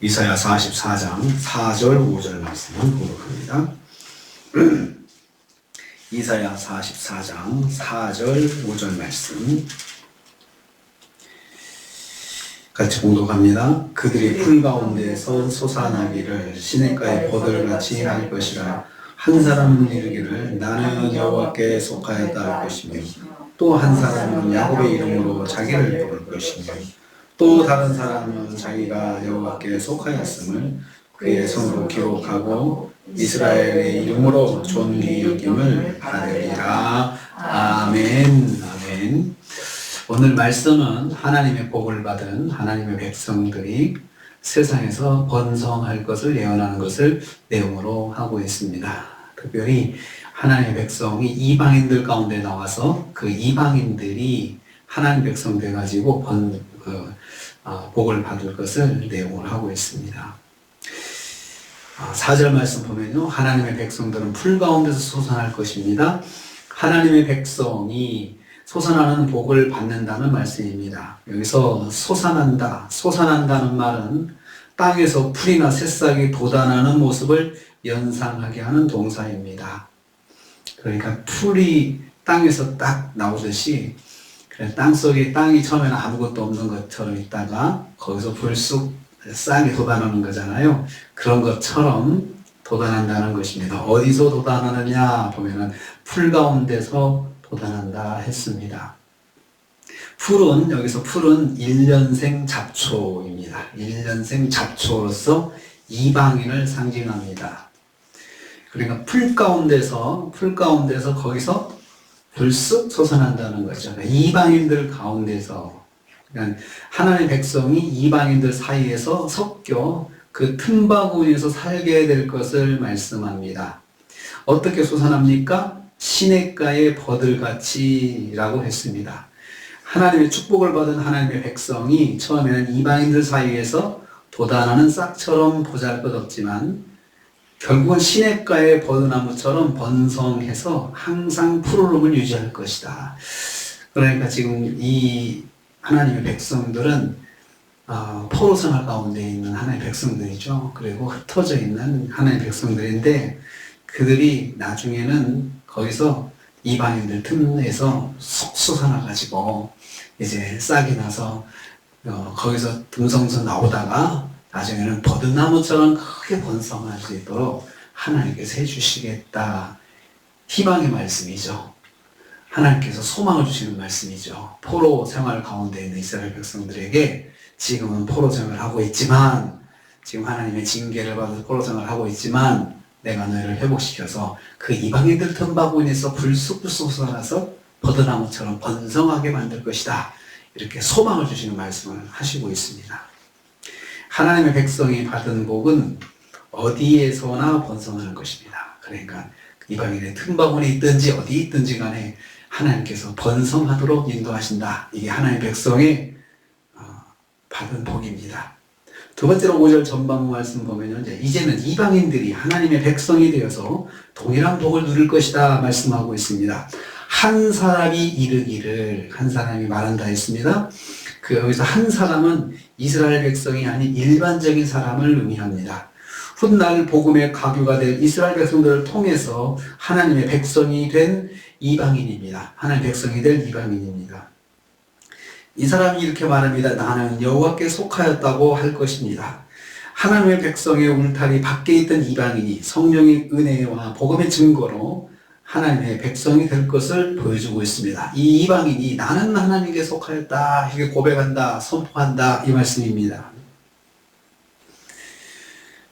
이사야 44장 4절 5절 말씀을 보도록합니다. 이사야 44장 4절 5절 말씀 같이 봉독합니다. 그들이 풀 가운데에서 솟아나기를 시냇가의 버들같이 할 것이라. 한 사람은 이르기를 나는 여호와께 속하였다 할 것이며, 또 한 사람은 야곱의 이름으로 자기를 부를 것이며, 또 다른 사람은 자기가 여호와께 속하였음을 그의 손으로 기록하고 이스라엘의 이름으로 존귀 여김을 받으리라. 아멘. 아멘. 오늘 말씀은 하나님의 복을 받은 하나님의 백성들이 세상에서 번성할 것을 예언하는 것을 내용으로 하고 있습니다. 특별히 하나님의 백성이 이방인들 가운데 나와서 그 이방인들이 하나님 백성 돼가지고 복을 받을 것을 내용을 하고 있습니다. 4절 말씀 보면요, 하나님의 백성들은 풀 가운데서 솟아날 것입니다. 하나님의 백성이 솟아나는 복을 받는다는 말씀입니다. 여기서 솟아난다는 말은 땅에서 풀이나 새싹이 돋아나는 모습을 연상하게 하는 동사입니다. 그러니까 풀이 땅에서 딱 나오듯이 땅속에 땅이 처음에는 아무것도 없는 것처럼 있다가 거기서 불쑥 싹이 돋아나는 거잖아요. 그런 것처럼 돋아난다는 것입니다. 어디서 돋아나느냐 보면은 풀 가운데서 돋아난다 했습니다. 여기서 풀은 1년생 잡초입니다. 1년생 잡초로서 이방인을 상징합니다. 그러니까 풀 가운데서 거기서 불쑥 솟아난다는 거죠. 이방인들 가운데서, 그러니까 하나님의 백성이 이방인들 사이에서 섞여 그 틈바구니에서 살게 될 것을 말씀합니다. 어떻게 솟아납니까? 시냇가의 버들같이라고 했습니다. 하나님의 축복을 받은 하나님의 백성이 처음에는 이방인들 사이에서 돋아나는 싹처럼 보잘것없지만 결국은 시냇가의 버드나무처럼 번성해서 항상 푸르름을 유지할 것이다. 그러니까 지금 이 하나님의 백성들은 포로 생활 가운데 있는 하나님의 백성들이죠. 그리고 흩어져 있는 하나님의 백성들인데, 그들이 나중에는 거기서 이방인들 틈에서 쏙 솟아나가지고 이제 싹이 나서 거기서 듬성서 나오다가 나중에는 버드나무처럼 크게 번성할 수 있도록 하나님께서 해주시겠다. 희망의 말씀이죠. 하나님께서 소망을 주시는 말씀이죠. 포로 생활 가운데 있는 이스라엘 백성들에게 지금은 포로 생활을 하고 있지만, 지금 하나님의 징계를 받아서 포로 생활을 하고 있지만 내가 너희를 회복시켜서 그 이방인들 틈바구니에서 불쑥불쑥 솟아나서 버드나무처럼 번성하게 만들 것이다. 이렇게 소망을 주시는 말씀을 하시고 있습니다. 하나님의 백성이 받은 복은 어디에서나 번성하는 것입니다. 그러니까 이방인의 틈바구니에 있든지 어디 있든지 간에 하나님께서 번성하도록 인도하신다. 이게 하나님의 백성의 받은 복입니다. 두 번째로 5절 전반부 말씀 보면 이제는 이방인들이 하나님의 백성이 되어서 동일한 복을 누릴 것이다 말씀하고 있습니다. 한 사람이 이르기를, 한 사람이 말한다 했습니다. 여기서 한 사람은 이스라엘 백성이 아닌 일반적인 사람을 의미합니다. 훗날 복음의 가교가 될 이스라엘 백성들을 통해서 하나님의 백성이 된 이방인입니다. 하나님의 백성이 될 이방인입니다. 이 사람이 이렇게 말합니다. 나는 여호와께 속하였다고 할 것입니다. 하나님의 백성의 울타리 밖에 있던 이방인이 성령의 은혜와 복음의 증거로 하나님의 백성이 될 것을 보여주고 있습니다. 이 이방인이 나는 하나님께 속하였다 이렇게 고백한다, 선포한다, 이 말씀입니다.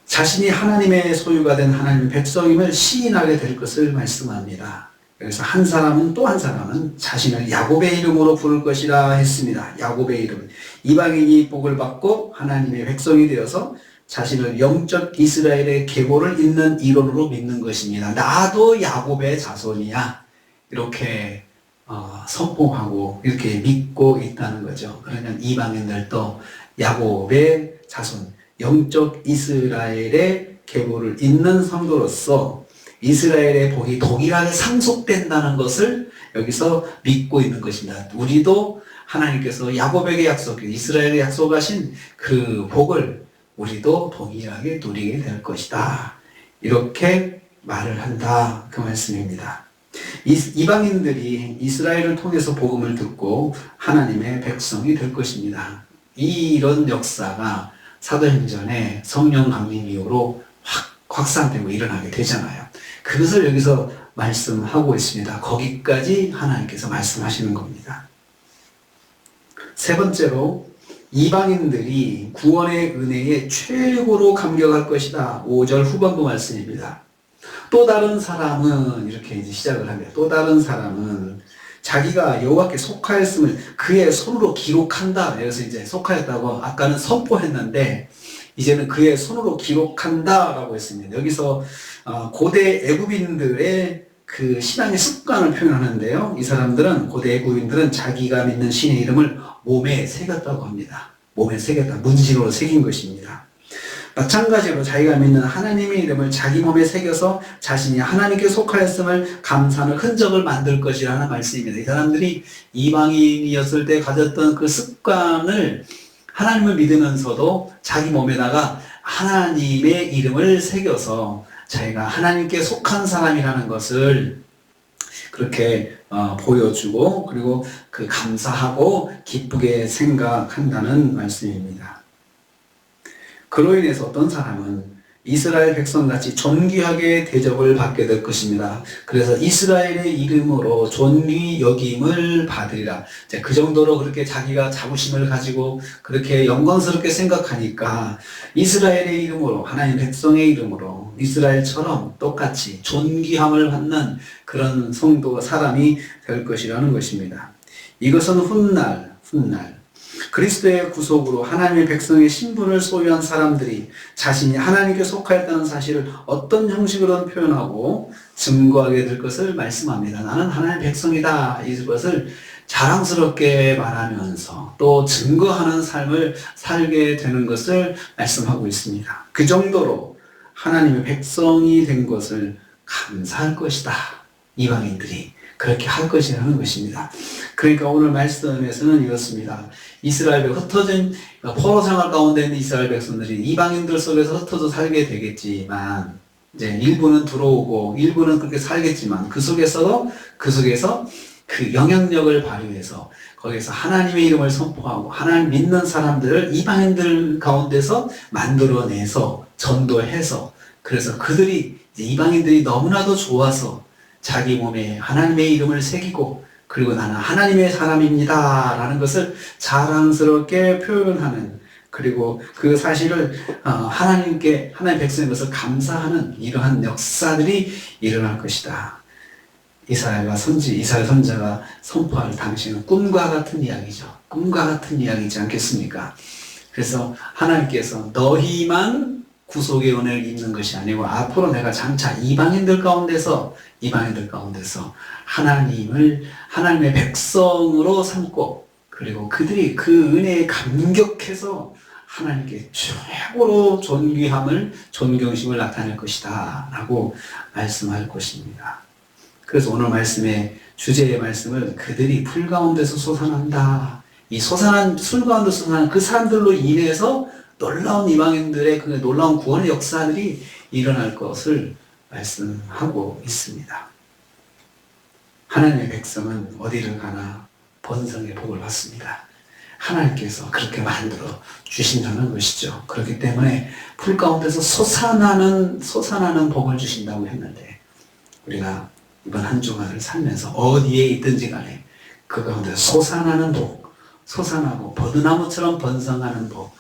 자신이 하나님의 소유가 된 하나님의 백성임을 시인하게 될 것을 말씀합니다. 그래서 한 사람은 또 한 사람은 자신을 야곱의 이름으로 부를 것이라 했습니다. 야곱의 이름. 이방인이 복을 받고 하나님의 백성이 되어서 자신을 영적 이스라엘의 계보를 잇는 이론으로 믿는 것입니다. 나도 야곱의 자손이야. 이렇게 선포하고 이렇게 믿고 있다는 거죠. 그러면 이방인들도 야곱의 자손, 영적 이스라엘의 계보를 잇는 성도로서 이스라엘의 복이 동일하게 상속된다는 것을 여기서 믿고 있는 것입니다. 우리도 하나님께서 야곱에게 이스라엘에 약속하신 그 복을 우리도 동일하게 누리게 될 것이다. 이렇게 말을 한다. 그 말씀입니다. 이방인들이 이스라엘을 통해서 복음을 듣고 하나님의 백성이 될 것입니다. 이런 역사가 사도행전에 성령 강림 이후로 확산되고 일어나게 되잖아요. 그것을 여기서 말씀하고 있습니다. 거기까지 하나님께서 말씀하시는 겁니다. 세 번째로 이방인들이 구원의 은혜에 최고로 감격할 것이다. 5절 후반부 말씀입니다. 또 다른 사람은 이렇게 이제 시작을 합니다. 또 다른 사람은 자기가 여호와께 속하였음을 그의 손으로 기록한다. 그래서 이제 속하였다고 아까는 선포했는데 이제는 그의 손으로 기록한다라고 했습니다. 여기서 고대 애굽인들의 그 신앙의 습관을 표현하는데요. 이 사람들은 고대 애굽인들은 자기가 믿는 신의 이름을 몸에 새겼다고 합니다. 몸에 새겼다. 문신으로 새긴 것입니다. 마찬가지로 자기가 믿는 하나님의 이름을 자기 몸에 새겨서 자신이 하나님께 속하였음을 감사하는 흔적을 만들 것이라는 말씀입니다. 이 사람들이 이방인이었을 때 가졌던 그 습관을 하나님을 믿으면서도 자기 몸에다가 하나님의 이름을 새겨서 자기가 하나님께 속한 사람이라는 것을 그렇게 보여주고 그리고 그 감사하고 기쁘게 생각한다는 말씀입니다. 그로 인해서 어떤 사람은 이스라엘 백성같이 존귀하게 대접을 받게 될 것입니다. 그래서 이스라엘의 이름으로 존귀 여김을 받으리라. 그 정도로 그렇게 자기가 자부심을 가지고 그렇게 영광스럽게 생각하니까 이스라엘의 이름으로 하나님 백성의 이름으로 이스라엘처럼 똑같이 존귀함을 받는 그런 성도 사람이 될 것이라는 것입니다. 이것은 훗날 그리스도의 구속으로 하나님의 백성의 신분을 소유한 사람들이 자신이 하나님께 속하였다는 사실을 어떤 형식으로든 표현하고 증거하게 될 것을 말씀합니다. 나는 하나님의 백성이다. 이것을 자랑스럽게 말하면서 또 증거하는 삶을 살게 되는 것을 말씀하고 있습니다. 그 정도로 하나님의 백성이 된 것을 감사할 것이다. 이방인들이 그렇게 할 것이라는 것입니다. 그러니까 오늘 말씀에서는 이렇습니다. 이스라엘 흩어진 포로 생활 가운데 있는 이스라엘 백성들이 이방인들 속에서 흩어져 살게 되겠지만 이제 일부는 들어오고 일부는 그렇게 살겠지만 그 속에서 그 영향력을 발휘해서 거기서 하나님의 이름을 선포하고 하나님 믿는 사람들을 이방인들 가운데서 만들어내서 전도해서 그래서 그들이 이방인들이 너무나도 좋아서 자기 몸에 하나님의 이름을 새기고 그리고 나는 하나님의 사람입니다 라는 것을 자랑스럽게 표현하는 그리고 그 사실을 하나님 백성의 것을 감사하는 이러한 역사들이 일어날 것이다. 이사야 선지자가 선포할 당시는 꿈과 같은 이야기죠. 꿈과 같은 이야기지 않겠습니까? 그래서 하나님께서 너희만 구속의 은혜를 입는 것이 아니고 앞으로 내가 장차 이방인들 가운데서 하나님의 백성으로 삼고 그리고 그들이 그 은혜에 감격해서 하나님께 최고로 존경심을 나타낼 것이다 라고 말씀할 것입니다. 그래서 오늘 말씀의 주제의 말씀을 그들이 풀 가운데서 솟아난다. 이 풀 가운데 솟아난 그 사람들로 인해서 놀라운 이방인들의 그 놀라운 구원의 역사들이 일어날 것을 말씀하고 있습니다. 하나님의 백성은 어디를 가나 번성의 복을 받습니다. 하나님께서 그렇게 만들어 주신다는 것이죠. 그렇기 때문에 풀 가운데서 솟아나는 복을 주신다고 했는데 우리가 이번 한 주간을 살면서 어디에 있든지 간에 그 가운데 솟아나는 복, 솟아나고 버드나무처럼 번성하는 복,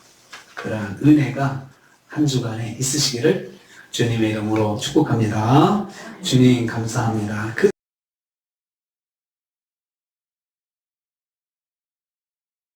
그러한 은혜가 한 주간에 있으시기를 주님의 이름으로 축복합니다. 주님 감사합니다.